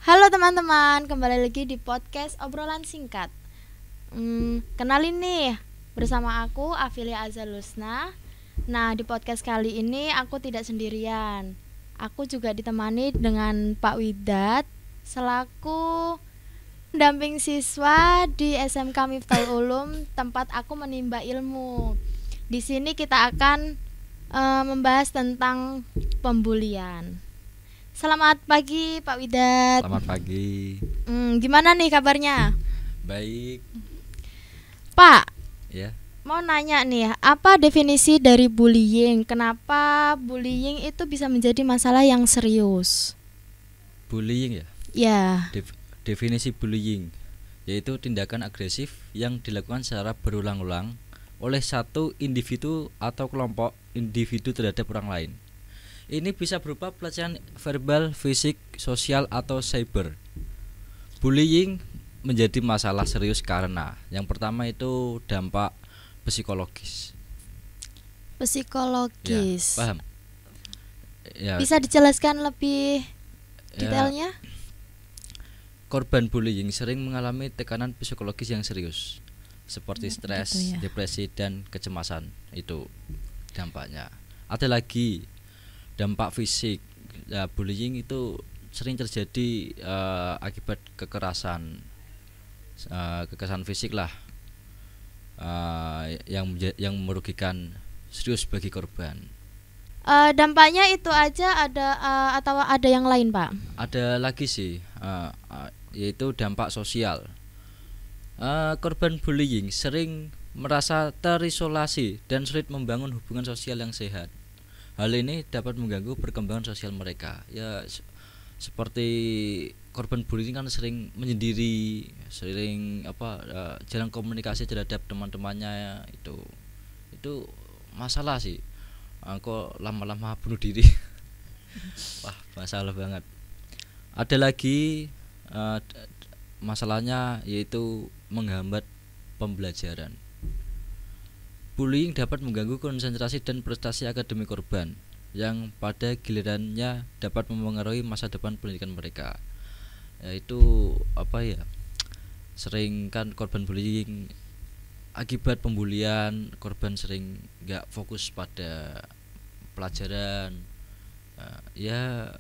Halo teman-teman, kembali lagi di podcast obrolan singkat. Kenalin nih, bersama aku Afilia Azalusna. Nah, di podcast kali ini aku tidak sendirian. Aku juga ditemani dengan Pak Widat selaku pendamping siswa di SMK Miftahul Ulum, tempat aku menimba ilmu. Di sini kita akan membahas tentang pembulian. Selamat pagi Pak Widat. Selamat pagi. Gimana nih kabarnya? Baik. Pak, Ya. mau nanya nih, apa definisi dari bullying? Kenapa bullying itu bisa menjadi masalah yang serius? Bullying ya. Ya. Definisi bullying yaitu tindakan agresif yang dilakukan secara berulang-ulang oleh satu individu atau kelompok individu terhadap orang lain. Ini bisa berupa pelecehan verbal, fisik, sosial, atau cyber. Bullying menjadi masalah serius karena yang pertama itu dampak psikologis. Psikologis. Ya, paham? Ya, Bisa dijelaskan lebih detailnya? Korban bullying sering mengalami tekanan psikologis yang serius, seperti stres, gitu ya. depresi, dan kecemasan. Itu dampaknya. Ada lagi dampak fisik. Ya, bullying itu sering terjadi akibat kekerasan fisik lah, yang merugikan serius bagi korban. Dampaknya itu aja ada atau ada yang lain, Pak? Ada lagi sih, yaitu dampak sosial. Korban bullying sering merasa terisolasi dan sulit membangun hubungan sosial yang sehat. Hal ini dapat mengganggu perkembangan sosial mereka. Ya, seperti korban bullying kan sering menyendiri, sering jarang komunikasi terhadap teman-temannya. Itu masalah sih. Kok lama-lama bunuh diri. Wah, masalah banget. Ada lagi masalahnya yaitu menghambat pembelajaran. Bullying dapat mengganggu konsentrasi dan prestasi akademik korban, yang pada gilirannya dapat mempengaruhi masa depan pendidikan mereka. Yaitu sering kan korban bullying akibat pembulian, korban sering gak fokus pada pelajaran. Ya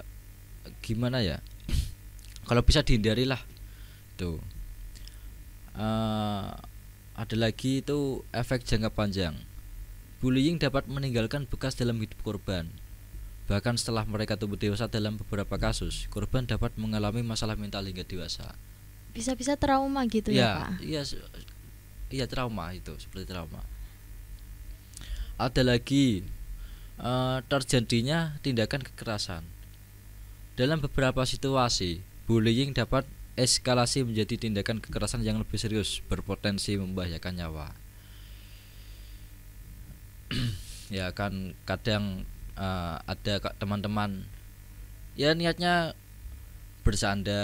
gimana ya? Kalau bisa dihindari lah. Tuh. Ada lagi itu efek jangka panjang. Bullying dapat meninggalkan bekas dalam hidup korban. Bahkan setelah mereka tumbuh dewasa, dalam beberapa kasus korban dapat mengalami masalah mental hingga dewasa. Bisa-bisa trauma gitu ya, Pak? Iya, trauma itu, seperti trauma. Ada lagi terjadinya tindakan kekerasan. Dalam beberapa situasi, bullying dapat eskalasi menjadi tindakan kekerasan yang lebih serius, berpotensi membahayakan nyawa. Ya kan kadang ada teman-teman ya niatnya bersanda,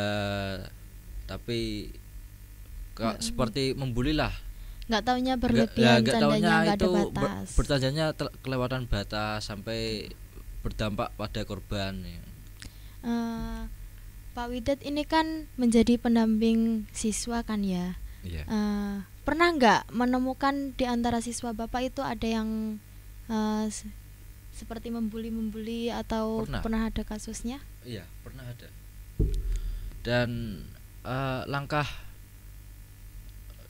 tapi seperti membuli lah. Nggak taunya berlebihan, candanya nggak ada itu batas. bercandanya kelewatan batas sampai berdampak pada korban. Pak Widat ini kan menjadi pendamping siswa kan ya. Iya. Pernah nggak menemukan di antara siswa Bapak itu ada yang seperti membuli atau pernah ada kasusnya? Iya, pernah ada. Dan langkah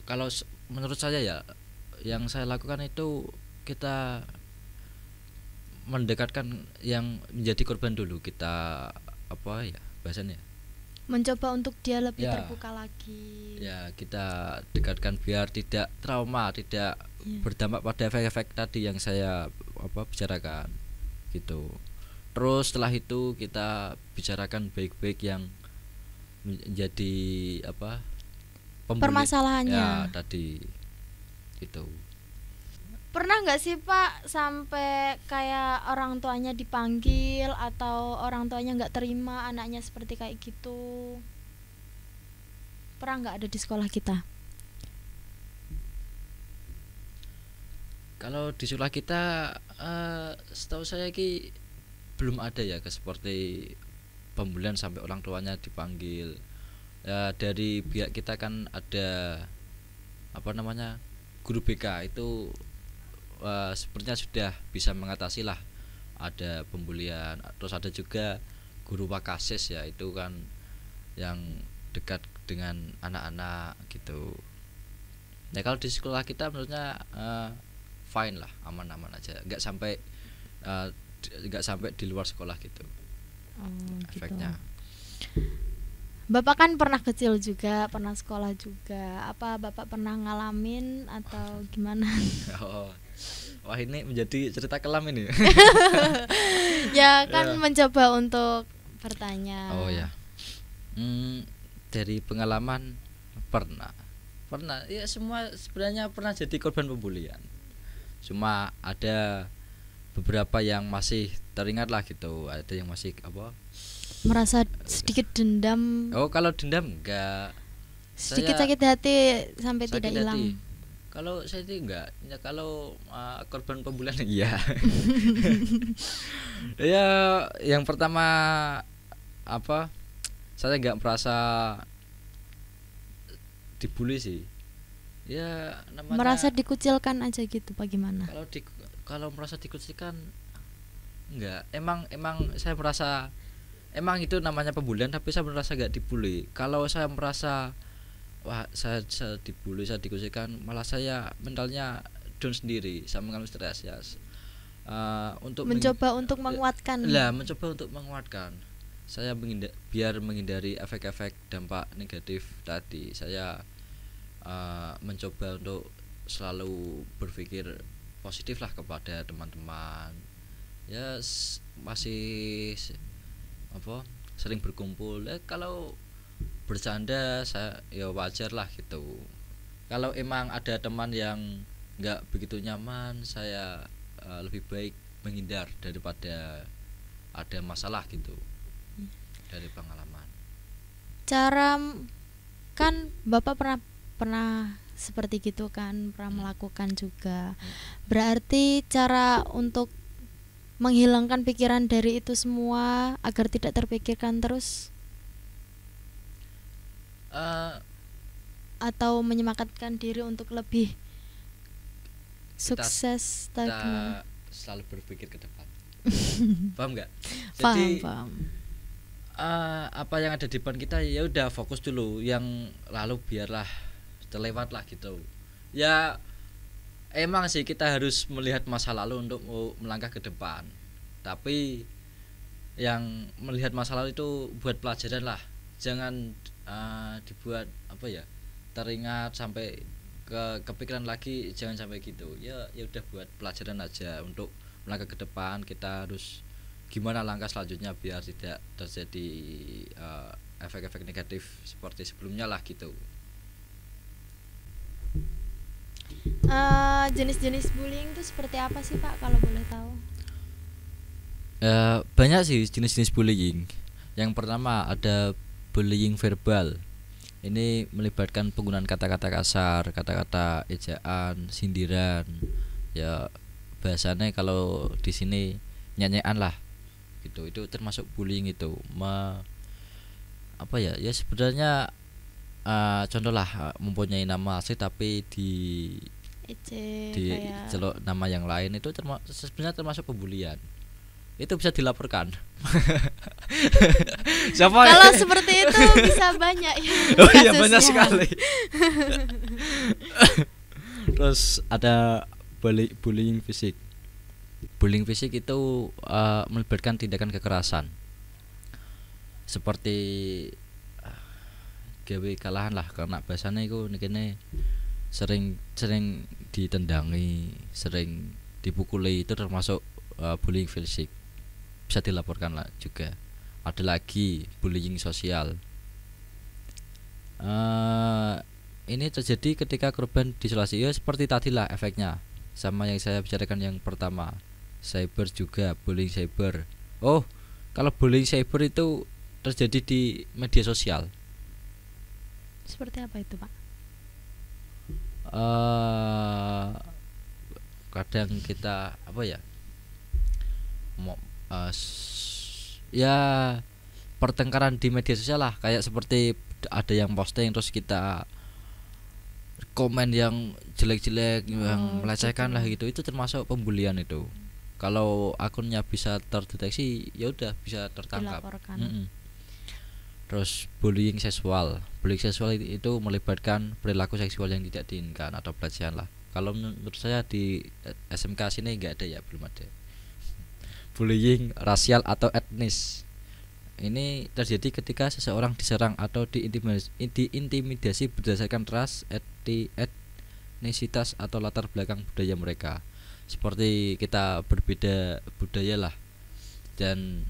kalau menurut saya ya, yang saya lakukan itu kita mendekatkan yang menjadi korban dulu. Kita bahasanya mencoba untuk dia lebih terbuka lagi. Ya, kita dekatkan biar tidak trauma, tidak berdampak pada efek-efek tadi yang saya bicarakan gitu. Terus setelah itu kita bicarakan baik-baik yang menjadi permasalahannya ya tadi gitu. Pernah nggak sih Pak sampai kayak orang tuanya dipanggil atau orang tuanya nggak terima anaknya seperti kayak gitu? Pernah nggak ada di sekolah kita? Kalau di sekolah kita setahu saya belum ada ya seperti pembulian sampai orang tuanya dipanggil. Ya, dari pihak kita kan ada apa namanya, guru BK itu sepertinya sudah bisa mengatasi lah ada pembulian. Terus ada juga guru Wakasis, ya itu kan yang dekat dengan anak-anak gitu. Ya kalau di sekolah kita menurutnya fine lah, aman-aman aja, eh, nggak sampai di luar sekolah gitu Gitu. efeknya. Bapak kan pernah kecil juga, pernah sekolah juga. Apa Bapak pernah ngalamin atau gimana? Oh, wah ini menjadi cerita kelam ini. Ya kan Ya. mencoba untuk bertanya. Oh ya. Dari pengalaman pernah ya, semua sebenarnya pernah jadi korban pembulian. Cuma ada beberapa yang masih teringat lah gitu, ada yang masih apa, Merasa sedikit dendam, oh kalau dendam enggak, sedikit saya sakit hati sampai sakit tidak hati. hilang. Kalau saya sih enggak ya, kalau korban pembulian iya. Ya yang pertama apa, saya nggak merasa dibully sih, ya namanya Merasa dikucilkan aja gitu, bagaimana? kalau merasa dikucilkan enggak, emang saya merasa emang itu namanya pembulian, tapi saya merasa nggak dibully. Kalau saya merasa wah saya dibully, saya dikucilkan, malah saya mentalnya down sendiri, saya mengalami stres ya. Untuk Mencoba untuk menguatkan. mencoba untuk menguatkan saya biar menghindari efek-efek dampak negatif tadi. Saya mencoba untuk selalu berpikir positif lah kepada teman-teman. Ya masih apa, sering berkumpul. Kalau bercanda saya ya wajar lah gitu. Kalau emang ada teman yang nggak begitu nyaman, saya lebih baik menghindar daripada ada masalah gitu. Dari pengalaman. Cara kan Bapak pernah seperti gitu kan, pernah melakukan juga. Berarti cara untuk menghilangkan pikiran dari itu semua agar tidak terpikirkan terus, atau menyemangatkan diri untuk lebih sukses atau kita gimana? selalu berpikir ke depan. Paham nggak? Paham, Jadi paham. apa yang ada di depan kita ya udah fokus dulu, yang lalu biarlah terlewat lah gitu. Ya emang sih kita harus melihat masa lalu untuk melangkah ke depan, tapi yang melihat masa lalu itu buat pelajaran lah, jangan dibuat apa ya, teringat sampai kepikiran lagi, jangan sampai gitu. Ya udah buat pelajaran aja untuk melangkah ke depan. Kita harus gimana langkah selanjutnya biar tidak terjadi efek-efek negatif seperti sebelumnya lah gitu. Jenis-jenis bullying itu seperti apa sih Pak, kalau boleh tahu? Banyak sih jenis-jenis bullying. Yang pertama ada bullying verbal. Ini melibatkan penggunaan kata-kata kasar, kata-kata ejaan, sindiran. Ya bahasanya kalau di sini nyanyian lah gitu. Itu termasuk bullying itu. Apa ya? Ya sebenarnya contoh lah, mempunyai nama asli tapi di Kayak celok nama yang lain, itu sebenarnya termasuk pembulian. Itu bisa dilaporkan. Siapa kalau seperti itu bisa banyak ya. Oh iya, kasusnya. banyak sekali. Terus ada bullying fisik. Bullying fisik itu melibatkan tindakan kekerasan, seperti gawe kalahan lah, karena bahasanya itu nekene sering ditendangi, sering dipukuli, itu termasuk bullying fisik, bisa dilaporkan lah juga. Ada lagi bullying sosial. Ini terjadi ketika korban diisolasi, ya seperti tadi lah efeknya, sama yang saya bicarakan yang pertama. Cyber juga, bullying cyber. Oh, kalau bullying cyber itu terjadi di media sosial. Seperti apa itu Pak? Kadang kita apa ya, ya pertengkaran di media sosial lah, kayak seperti ada yang posting terus kita komen yang jelek-jelek, yang melecehkan gitu. lah gitu, itu termasuk pembulian itu. Kalau akunnya bisa terdeteksi ya udah bisa tertangkap. Dilaporkan. Terus bullying seksual itu melibatkan perilaku seksual yang tidak diinginkan atau pelecehan lah. Kalau menurut saya di SMK sini nggak ada ya, belum ada. Bullying rasial atau etnis, ini terjadi ketika seseorang diserang atau diintimidasi berdasarkan ras, etnisitas atau latar belakang budaya mereka. Seperti kita berbeda budaya lah, dan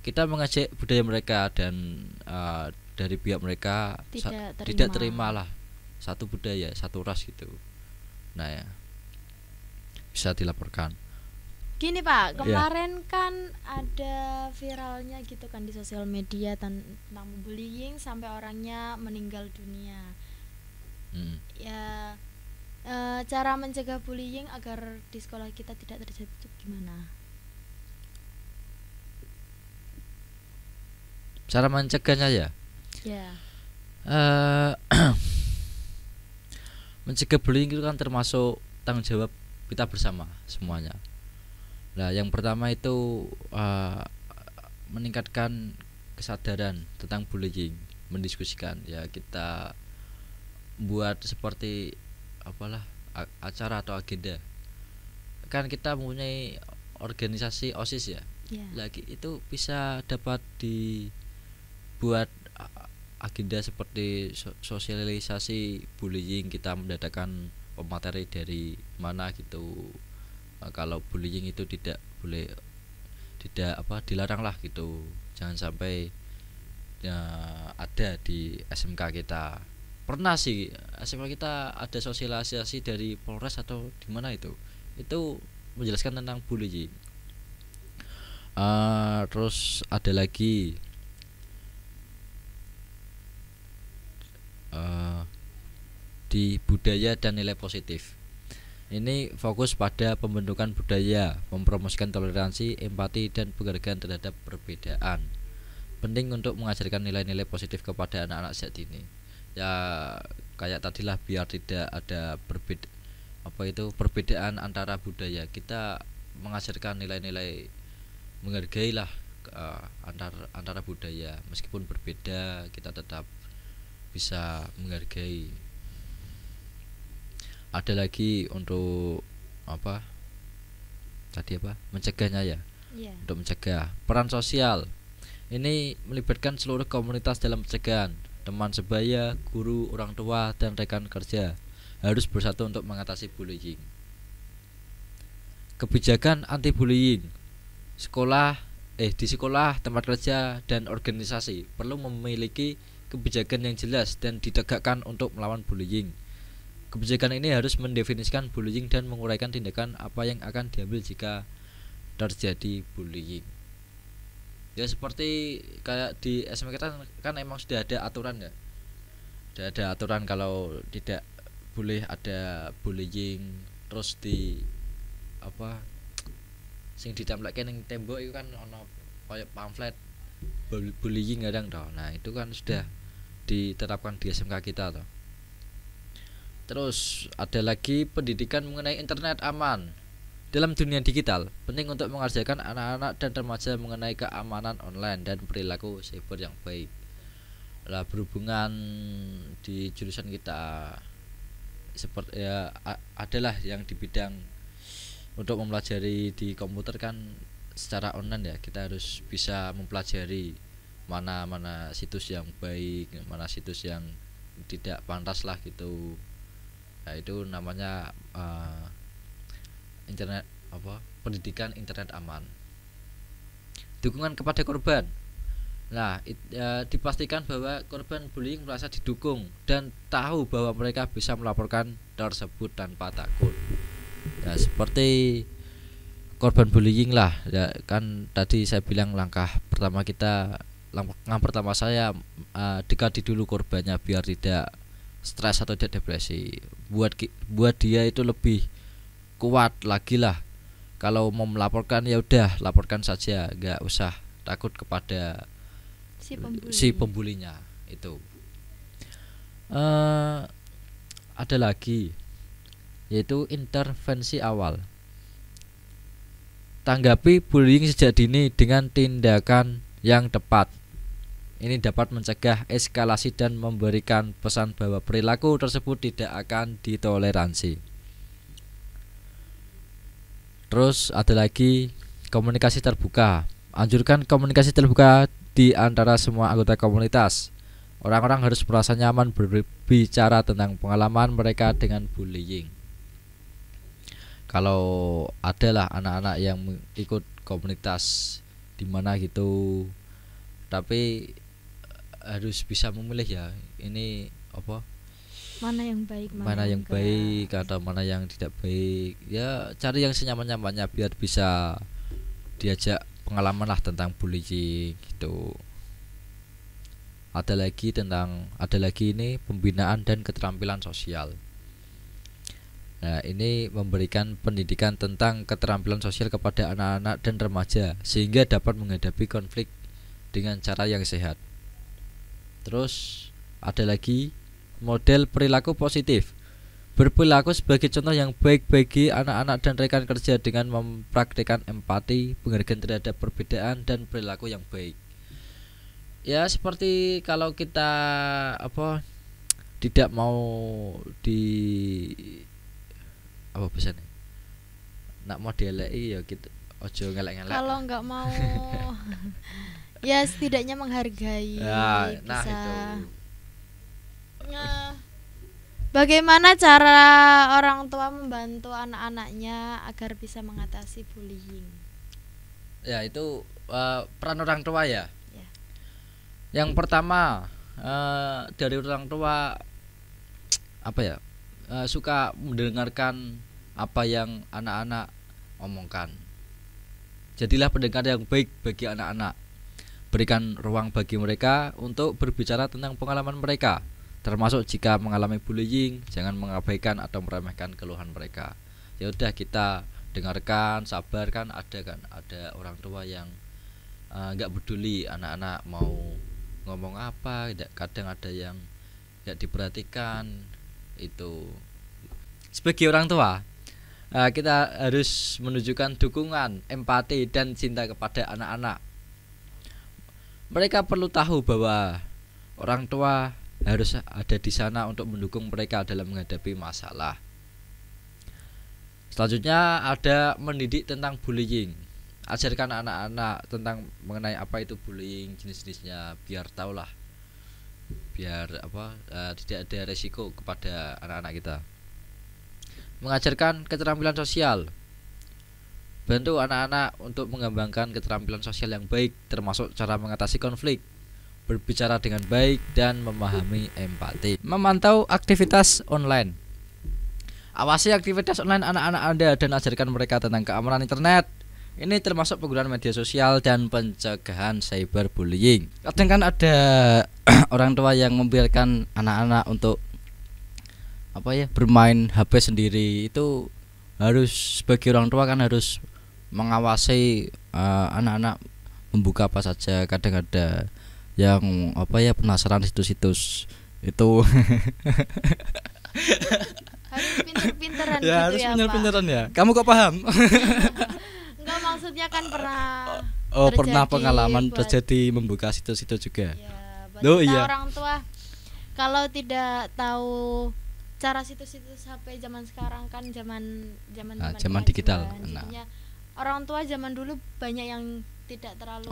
kita mengajak budaya mereka, dan dari pihak mereka tidak terima lah satu budaya, satu ras gitu. Nah ya, bisa dilaporkan. Gini Pak, kemarin kan ada viralnya gitu kan di sosial media tentang bullying sampai orangnya meninggal dunia. Ya, cara mencegah bullying agar di sekolah kita tidak terjadi itu gimana? Cara mencegahnya ya? Ya. Mencegah bullying itu kan termasuk tanggung jawab kita bersama semuanya. Nah, yang pertama itu meningkatkan kesadaran tentang bullying, mendiskusikan ya, kita buat seperti apalah acara atau agenda. Kan kita mempunyai organisasi OSIS ya. Lagi itu bisa dapat dibuat agenda seperti sosialisasi bullying, kita mendadakan pemateri dari mana gitu. Kalau bullying itu tidak dilarang lah gitu, jangan sampai ya, ada di SMK kita. Pernah sih SMK kita ada sosialisasi dari Polres atau di mana itu menjelaskan tentang bullying. Terus ada lagi di budaya dan nilai positif. Ini fokus pada pembentukan budaya, mempromosikan toleransi, empati, dan penghargaan terhadap perbedaan. Penting untuk mengajarkan nilai-nilai positif kepada anak-anak sejak dini. Ya kayak tadilah, biar tidak ada perbedaan antara budaya. Kita mengajarkan nilai-nilai menghargai lah antara budaya, meskipun berbeda kita tetap bisa menghargai. Ada lagi untuk mencegahnya ya. Untuk mencegah, peran sosial ini melibatkan seluruh komunitas dalam pencegahan. Teman sebaya, guru, orang tua, dan rekan kerja harus bersatu untuk mengatasi bullying. Kebijakan anti bullying di sekolah, tempat kerja, dan organisasi perlu memiliki kebijakan yang jelas dan ditegakkan untuk melawan bullying. Kebijakan ini harus mendefinisikan bullying dan menguraikan tindakan apa yang akan diambil jika terjadi bullying. Ya seperti kayak di SMK kita kan emang sudah ada aturan ya. Sudah ada aturan kalau tidak boleh ada bullying. Terus sing ditempelke ning tembok itu kan ono kayak pamflet bullying kadang toh. Nah, itu kan sudah diterapkan di SMK kita toh. Terus ada lagi pendidikan mengenai internet aman. Dalam dunia digital, penting untuk mengajarkan anak-anak dan remaja mengenai keamanan online dan perilaku cyber yang baik. Lah, berhubungan di jurusan kita seperti ya adalah yang di bidang untuk mempelajari di komputer kan secara online ya, kita harus bisa mempelajari mana situs yang baik, mana situs yang tidak pantas lah gitu. Nah, itu namanya pendidikan internet aman. Dukungan kepada korban. Nah, dipastikan bahwa korban bullying merasa didukung dan tahu bahwa mereka bisa melaporkan tersebut tanpa takut. Nah, seperti korban bullying lah ya, kan tadi saya bilang langkah pertama saya dekati dulu korbannya biar tidak stres atau tidak depresi. Buat dia itu lebih kuat lagi lah. Kalau mau melaporkan ya udah laporkan saja, nggak usah takut kepada si pembuli. pembulinya itu. Ada lagi yaitu intervensi awal. Tanggapi bullying sejak dini dengan tindakan yang tepat. Ini dapat mencegah eskalasi dan memberikan pesan bahwa perilaku tersebut tidak akan ditoleransi. Terus ada lagi komunikasi terbuka. Anjurkan komunikasi terbuka di antara semua anggota komunitas. Orang-orang harus merasa nyaman berbicara tentang pengalaman mereka dengan bullying. Kalau adalah anak-anak yang ikut komunitas di mana gitu, tapi harus bisa memilih ya, ini apa? Mana yang baik, Mana yang baik atau mana yang tidak baik. Ya cari yang senyaman-nyamannya biar bisa diajak pengalaman lah tentang bullying gitu. Ada lagi ini pembinaan dan keterampilan sosial. Nah, ini memberikan pendidikan tentang keterampilan sosial kepada anak-anak dan remaja sehingga dapat menghadapi konflik dengan cara yang sehat. Terus ada lagi model perilaku positif. Berperilaku sebagai contoh yang baik bagi anak-anak dan rekan kerja dengan mempraktikkan empati, penghargaan terhadap perbedaan dan perilaku yang baik. Ya seperti kalau kita tidak mau di apa bisa nih nak modelai ya gitu, ojo ngelek-ngelek. Kalau nggak mau ya setidaknya menghargai. Nah bisa. itu. Nah, bagaimana cara orang tua membantu anak-anaknya agar bisa mengatasi bullying? Ya itu peran orang tua ya. Yang pertama dari orang tua suka mendengarkan apa yang anak-anak omongkan. Jadilah pendengar yang baik bagi anak-anak. Berikan ruang bagi mereka untuk berbicara tentang pengalaman mereka, termasuk jika mengalami bullying. Jangan mengabaikan atau meremehkan keluhan mereka. Ya udah, kita dengarkan, sabarkan. Ada orang tua yang nggak peduli anak-anak mau ngomong apa, kadang ada yang nggak diperhatikan. Itu sebagai orang tua kita harus menunjukkan dukungan, empati dan cinta kepada anak-anak. Mereka perlu tahu bahwa orang tua harus ada di sana untuk mendukung mereka dalam menghadapi masalah. Selanjutnya ada mendidik tentang bullying. Ajarkan anak-anak tentang mengenai apa itu bullying, jenis-jenisnya, biar tahulah, biar tidak ada resiko kepada anak-anak kita. Mengajarkan keterampilan sosial. Bantu anak-anak untuk mengembangkan keterampilan sosial yang baik, termasuk cara mengatasi konflik, berbicara dengan baik dan memahami empati. Memantau aktivitas online. Awasi aktivitas online anak-anak Anda dan ajarkan mereka tentang keamanan internet. Ini termasuk penggunaan media sosial dan pencegahan cyberbullying. Kadang kan ada orang tua yang membiarkan anak-anak untuk bermain HP sendiri. Itu harus, sebagai orang tua kan harus mengawasi anak-anak membuka apa saja. Kadang ada yang penasaran situs-situs itu. Harus pinter-pinteran ya, gitu harus ya, pinter-pinteran ya. Kamu kok paham? Enggak, maksudnya kan pernah pernah pengalaman terjadi membuka situs-situs juga. Ya, iya. Orang tua kalau tidak tahu cara situs-situs HP zaman sekarang kan zaman digital. Jadinya orang tua zaman dulu banyak yang tidak terlalu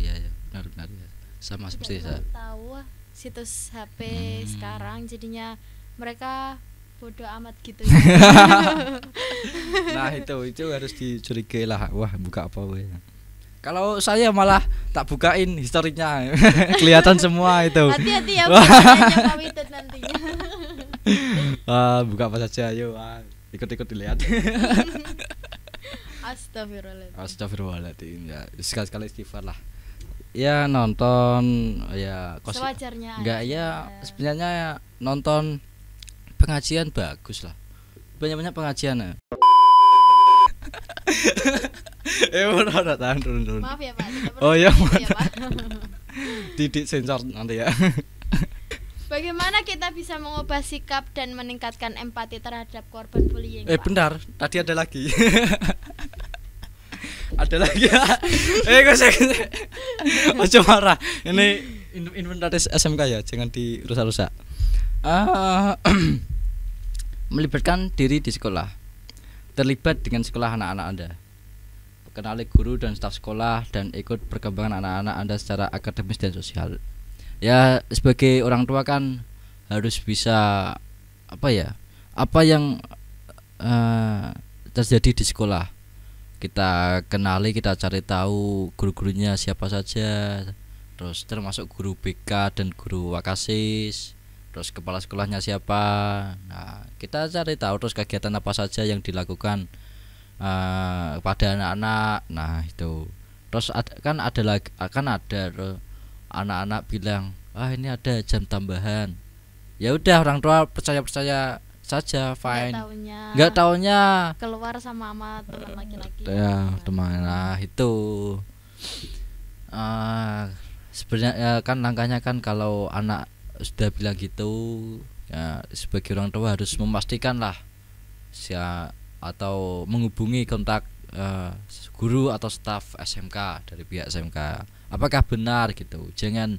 iya benar ya. Sama seperti saya. Tahu situs HP sekarang, jadinya mereka bodoh amat gitu. Nah itu harus dicurigai lah. Wah, buka apa we. Kalau saya malah tak bukain historinya. Kelihatan semua itu. Hati-hati ya, Pak Widut nantinya. Buka apa saja, ayo. Ikut-ikut dilihat. Astagfirullahaladzim. Ya, sekali-sekali istighfar lah. Ya nonton ya sewajarnya. Enggak ya, sebenarnya nonton pengajian bagus lah, banyak pengajian. Maaf ya Pak. Oh ya, ya, Pak. Didik sensor nanti ya. Bagaimana kita bisa mengubah sikap dan meningkatkan empati terhadap korban bullying? Pak? Bentar, tadi ada lagi. Ada lagi. Ojo marah. Ini inventaris SMK ya, jangan dirusak-rusak. Melibatkan diri di sekolah. Terlibat dengan sekolah anak-anak Anda. Kenali guru dan staf sekolah dan ikut perkembangan anak-anak Anda secara akademis dan sosial. Ya, sebagai orang tua kan harus bisa apa yang terjadi di sekolah kita kenali, kita cari tahu guru-gurunya siapa saja, terus termasuk guru BK dan guru Wakasis, terus kepala sekolahnya siapa. Nah, kita cari tahu terus kegiatan apa saja yang dilakukan pada anak-anak. Nah, itu terus ada anak-anak bilang, ini ada jam tambahan. Ya udah, orang tua percaya saja, fine. Nggak taunya keluar sama teman laki-laki. Ya, teman. Nah, itu sebenarnya kan langkahnya kan kalau anak sudah bilang gitu, ya sebagai orang tua harus memastikan lah atau menghubungi kontak guru atau staf SMK dari pihak SMK. Apakah benar gitu? Jangan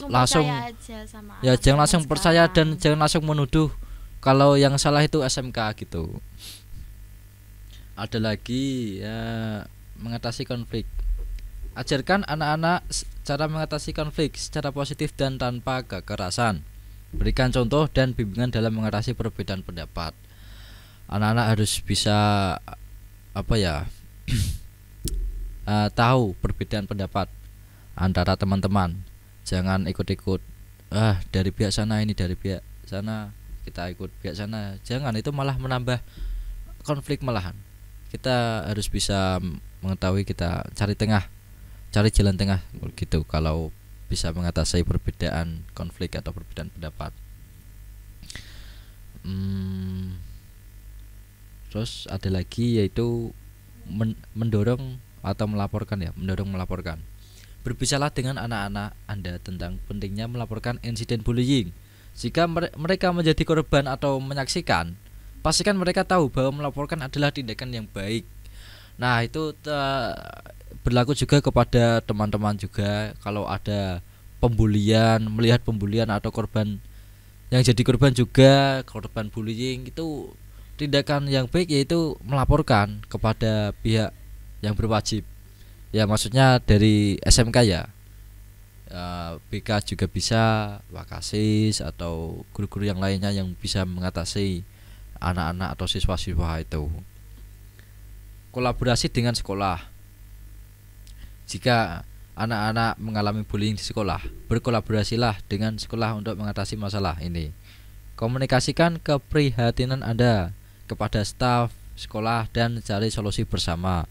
langsung percaya aja sama jangan langsung percaya dan jangan langsung menuduh kalau yang salah itu SMK gitu. Ada lagi mengatasi konflik. Ajarkan anak-anak cara mengatasi konflik secara positif dan tanpa kekerasan. Berikan contoh dan bimbingan dalam mengatasi perbedaan pendapat. Anak-anak harus bisa tahu perbedaan pendapat antara teman-teman. Jangan ikut-ikut dari pihak sana, ini dari pihak sana, kita ikut pihak sana. Jangan, itu malah menambah konflik malahan. Kita harus bisa mengetahui, kita cari jalan tengah gitu kalau bisa mengatasi perbedaan konflik atau perbedaan pendapat. Terus ada lagi yaitu mendorong melaporkan. Berbicaralah dengan anak-anak Anda tentang pentingnya melaporkan insiden bullying. Jika mereka menjadi korban atau menyaksikan, pastikan mereka tahu bahwa melaporkan adalah tindakan yang baik. Nah, itu berlaku juga kepada teman-teman juga. Kalau ada melihat pembulian atau korban yang jadi korban juga, korban bullying, itu tindakan yang baik yaitu melaporkan kepada pihak yang berwajib. Ya, maksudnya dari SMK ya, BK juga bisa, Wakasis atau guru-guru yang lainnya yang bisa mengatasi anak-anak atau siswa-siswa itu. Kolaborasi dengan sekolah. Jika anak-anak mengalami bullying di sekolah, berkolaborasilah dengan sekolah untuk mengatasi masalah ini. Komunikasikan keprihatinan Anda kepada staf sekolah dan cari solusi bersama.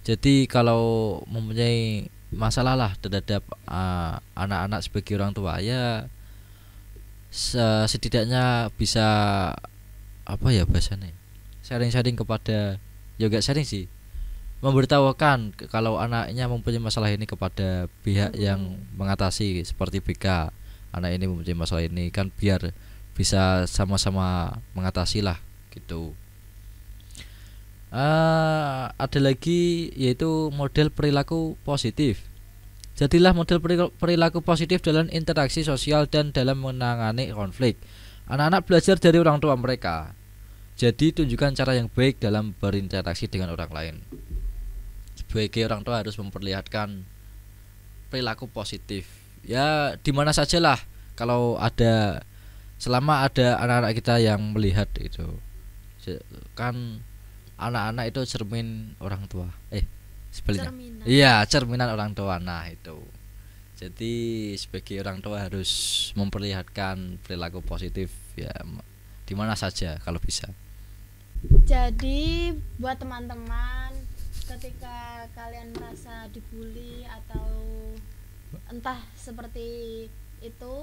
Jadi kalau mempunyai masalah lah terhadap anak-anak sebagai orang tua, ya setidaknya bisa bahasanya sharing kepada, gak sharing sih, memberitahukan kalau anaknya mempunyai masalah ini kepada pihak yang mengatasi seperti BK. Anak ini mempunyai masalah ini, kan biar bisa sama-sama mengatasi lah gitu. Ada lagi yaitu model perilaku positif. Jadilah model perilaku positif dalam interaksi sosial dan dalam menangani konflik. Anak-anak belajar dari orang tua mereka. Jadi tunjukkan cara yang baik dalam berinteraksi dengan orang lain. Sebagai orang tua harus memperlihatkan perilaku positif. Ya, di mana sajalah, selama ada anak-anak kita yang melihat itu. Kan anak-anak itu cermin orang tua. Sebaliknya. Iya, cerminan orang tua. Nah, itu. Jadi sebagai orang tua harus memperlihatkan perilaku positif ya di mana saja kalau bisa. Jadi buat teman-teman, ketika kalian merasa dibully atau entah seperti itu,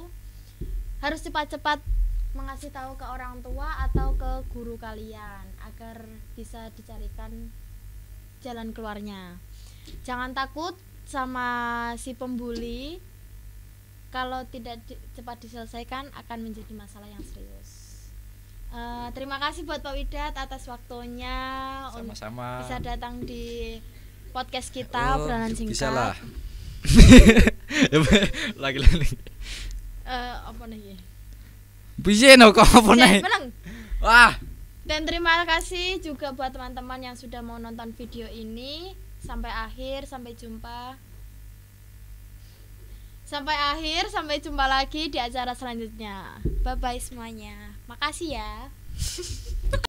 harus cepat-cepat mengasih tahu ke orang tua atau ke guru kalian agar bisa dicarikan jalan keluarnya. Jangan takut sama si pembuli, kalau tidak cepat diselesaikan akan menjadi masalah yang serius. Terima kasih buat Pak Widat atas waktunya. Sama-sama. Bisa datang di podcast kita obrolan singkat. Bisa lah. Lagi-lagi. Apa nih? Bisa no kok apa nih? Wah. Dan terima kasih juga buat teman-teman yang sudah mau nonton video ini sampai akhir. Sampai jumpa lagi di acara selanjutnya. Bye bye semuanya. Makasih ya.